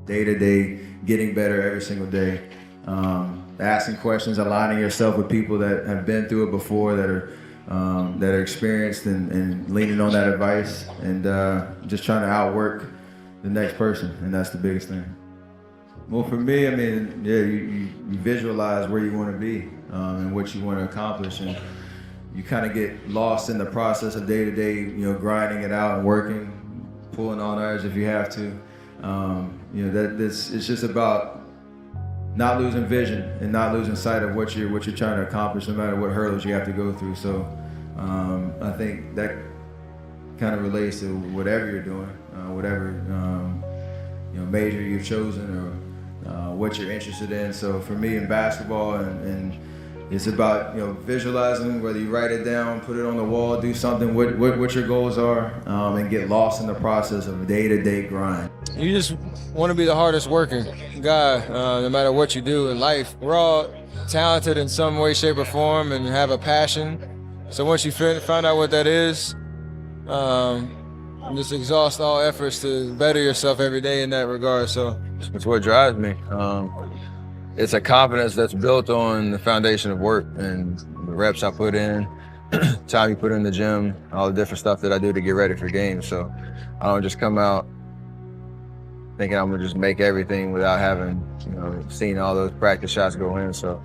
day-to-day, getting better every single day. Asking questions, aligning yourself with people that have been through it before, that are experienced, and leaning on that advice, and just trying to outwork the next person, and that's the biggest thing. Well, for me, I mean, yeah, you visualize where you want to be and what you want to accomplish, and you kind of get lost in the process of day-to-day, grinding it out and working, pulling on edge if you have to. It's just about not losing vision and not losing sight of what you're trying to accomplish, no matter what hurdles you have to go through. So I think that kind of relates to whatever you're doing, whatever major you've chosen, or what you're interested in. So for me in basketball, and it's about visualizing, whether you write it down, put it on the wall, do something, what your goals are, and get lost in the process of a day-to-day grind. You just want to be the hardest working guy, no matter what you do in life. We're all talented in some way, shape, or form, and have a passion. So once you find out what that is, just exhaust all efforts to better yourself every day in that regard. So it's what drives me. It's a confidence that's built on the foundation of work and the reps I put in, time you put in the gym, all the different stuff that I do to get ready for games. So I don't just come out thinking I'm gonna just make everything without having, seen all those practice shots go in. So,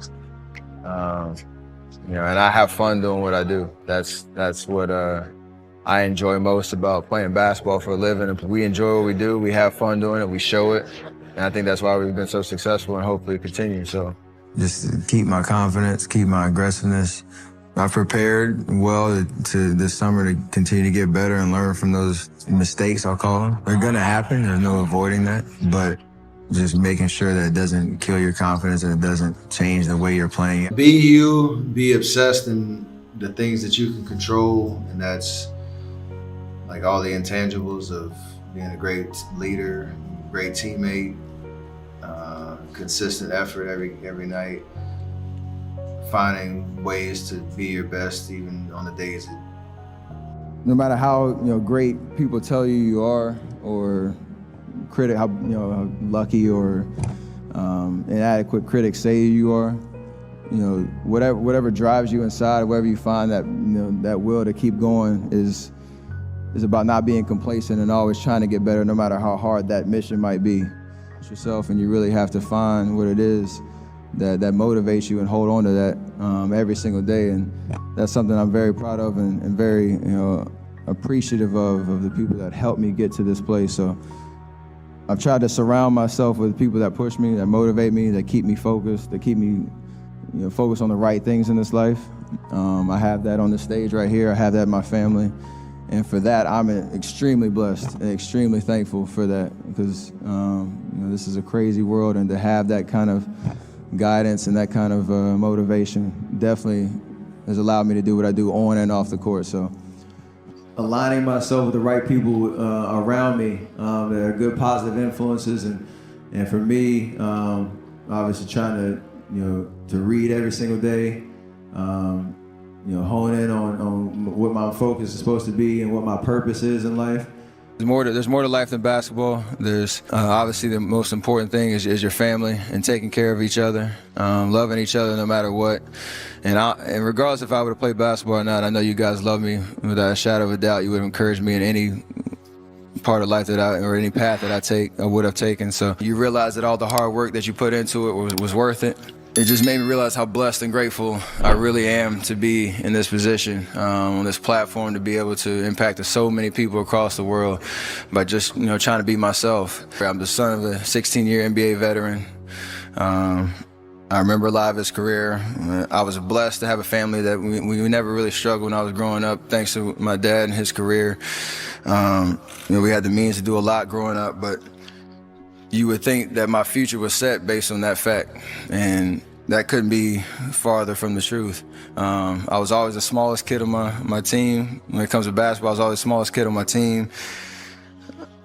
and I have fun doing what I do. That's what I enjoy most about playing basketball for a living. If we enjoy what we do, we have fun doing it, we show it. And I think that's why we've been so successful and hopefully continue. So just keep my confidence, keep my aggressiveness. I prepared well to this summer to continue to get better and learn from those mistakes, I'll call them. They're gonna happen, there's no avoiding that, but just making sure that it doesn't kill your confidence and it doesn't change the way you're playing. Be you, be obsessed in the things that you can control, and that's like all the intangibles of being a great leader, great teammate, consistent effort every night, finding ways to be your best even on the days that... No matter how great people tell you are, or how lucky or inadequate critics say you are, whatever drives you inside, wherever you find that that will to keep going is about not being complacent and always trying to get better, no matter how hard that mission might be. It's yourself, and you really have to find what it is that motivates you and hold on to that every single day. And that's something I'm very proud of and very appreciative of the people that helped me get to this place. So I've tried to surround myself with people that push me, that motivate me, that keep me focused, that keep me focused on the right things in this life. I have that on the stage right here. I have that in my family. And for that, I'm extremely blessed and extremely thankful for that, because this is a crazy world, and to have that kind of guidance and that kind of motivation definitely has allowed me to do what I do on and off the court. So aligning myself with the right people around me that are good, positive influences, and for me, obviously trying to read every single day. Hone in on what my focus is supposed to be and what my purpose is in life. There's more to life than basketball. There's obviously the most important thing is your family and taking care of each other, loving each other no matter what. And regardless if I would have played basketball or not, I know you guys love me without a shadow of a doubt. You would have encouraged me in any part of life or any path that I would have taken. So you realize that all the hard work that you put into it was worth it. It just made me realize how blessed and grateful I really am to be in this position, on this platform, to be able to impact so many people across the world by just trying to be myself. I'm the son of a 16-year NBA veteran. I remember a lot of his career. I was blessed to have a family that we never really struggled when I was growing up, thanks to my dad and his career. We had the means to do a lot growing up, but you would think that my future was set based on that fact, and that couldn't be farther from the truth. I was always the smallest kid on my team. When it comes to basketball, I was always the smallest kid on my team.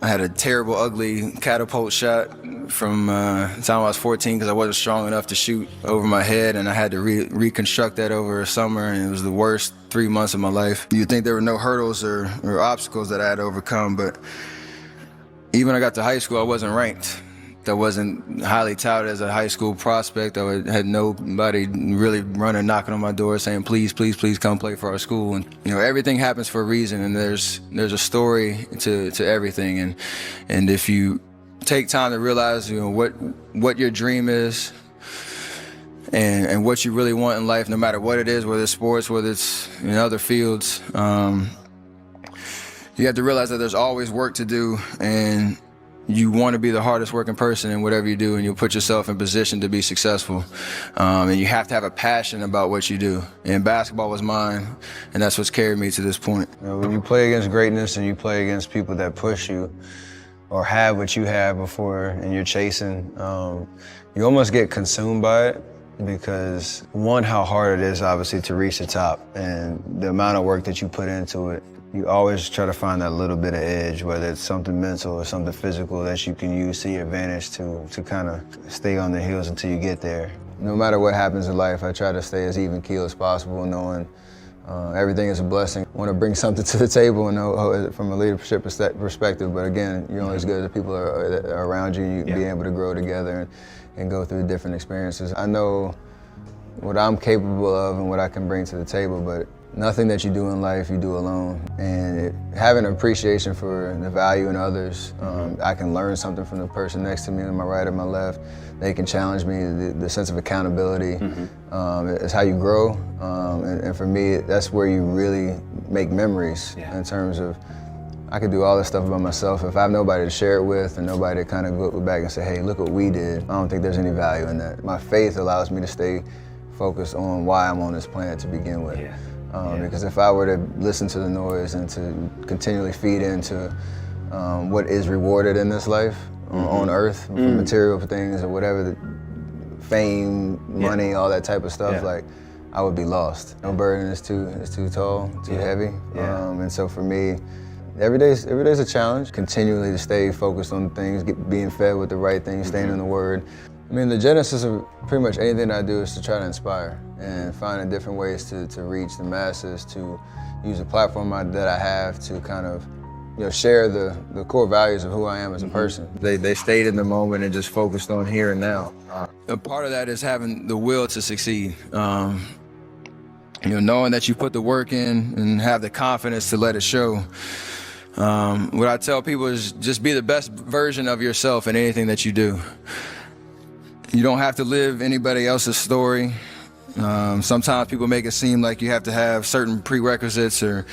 I had a terrible, ugly catapult shot from the time I was 14 because I wasn't strong enough to shoot over my head, and I had to reconstruct that over a summer, and it was the worst 3 months of my life. You'd think there were no hurdles or obstacles that I had to overcome, but even when I got to high school, I wasn't ranked. I wasn't highly touted as a high school prospect. I had nobody really running, knocking on my door saying, please, please, please come play for our school. And, you know, everything happens for a reason, and there's a story to everything. And if you take time to realize, you know, what your dream is and what you really want in life, no matter what it is, whether it's sports, whether it's in other fields, you have to realize that there's always work to do, and you want to be the hardest working person in whatever you do, and you'll put yourself in position to be successful. And you have to have a passion about what you do. And basketball was mine, and that's what's carried me to this point. You know, when you play against greatness and you play against people that push you or have what you have before and you're chasing, you almost get consumed by it, because one, how hard it is obviously to reach the top, and the amount of work that you put into it. You always try to find that little bit of edge, whether it's something mental or something physical that you can use to your advantage to kind of stay on the heels until you get there. No matter what happens in life, I try to stay as even keel as possible, knowing everything is a blessing. I want to bring something to the table and know from a leadership perspective, but again, you're only as good as the people that are around you, you being able to grow together and go through different experiences. I know what I'm capable of and what I can bring to the table, but nothing that you do in life, you do alone. And having an appreciation for the value in others, I can learn something from the person next to me on my right or my left. They can challenge me, the sense of accountability. It's how you grow. And for me, that's where you really make memories in terms of, I could do all this stuff by myself. If I have nobody to share it with and nobody to kind of go back and say, hey, look what we did, I don't think there's any value in that. My faith allows me to stay focused on why I'm on this planet to begin with. Because if I were to listen to the noise and to continually feed into what is rewarded in this life on earth, from material things or whatever, the fame, money, all that type of stuff, like, I would be lost. No burden is too tall, too heavy. And so for me, every day's a challenge. Continually to stay focused on things, being fed with the right things, staying in the Word. I mean, the genesis of pretty much anything I do is to try to inspire and finding different ways to reach the masses, to use the platform that I have to kind of, you know, share the core values of who I am as a person. They stayed in the moment and just focused on here and now. A part of that is having the will to succeed. You know, knowing that you put the work in and have the confidence to let it show. What I tell people is just be the best version of yourself in anything that you do. You don't have to live anybody else's story. Sometimes people make it seem like you have to have certain prerequisites or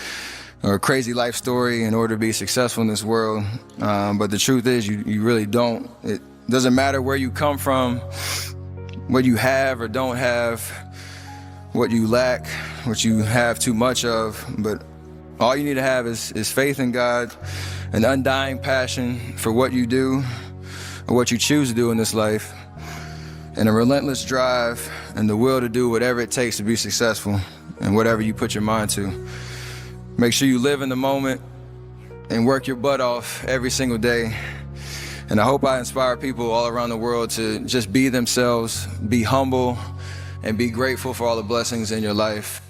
a crazy life story in order to be successful in this world. But the truth is you really don't. It doesn't matter where you come from, what you have or don't have, what you lack, what you have too much of, but all you need to have is faith in God, an undying passion for what you do or what you choose to do in this life, and a relentless drive and the will to do whatever it takes to be successful and whatever you put your mind to. Make sure you live in the moment and work your butt off every single day. And I hope I inspire people all around the world to just be themselves, be humble, and be grateful for all the blessings in your life.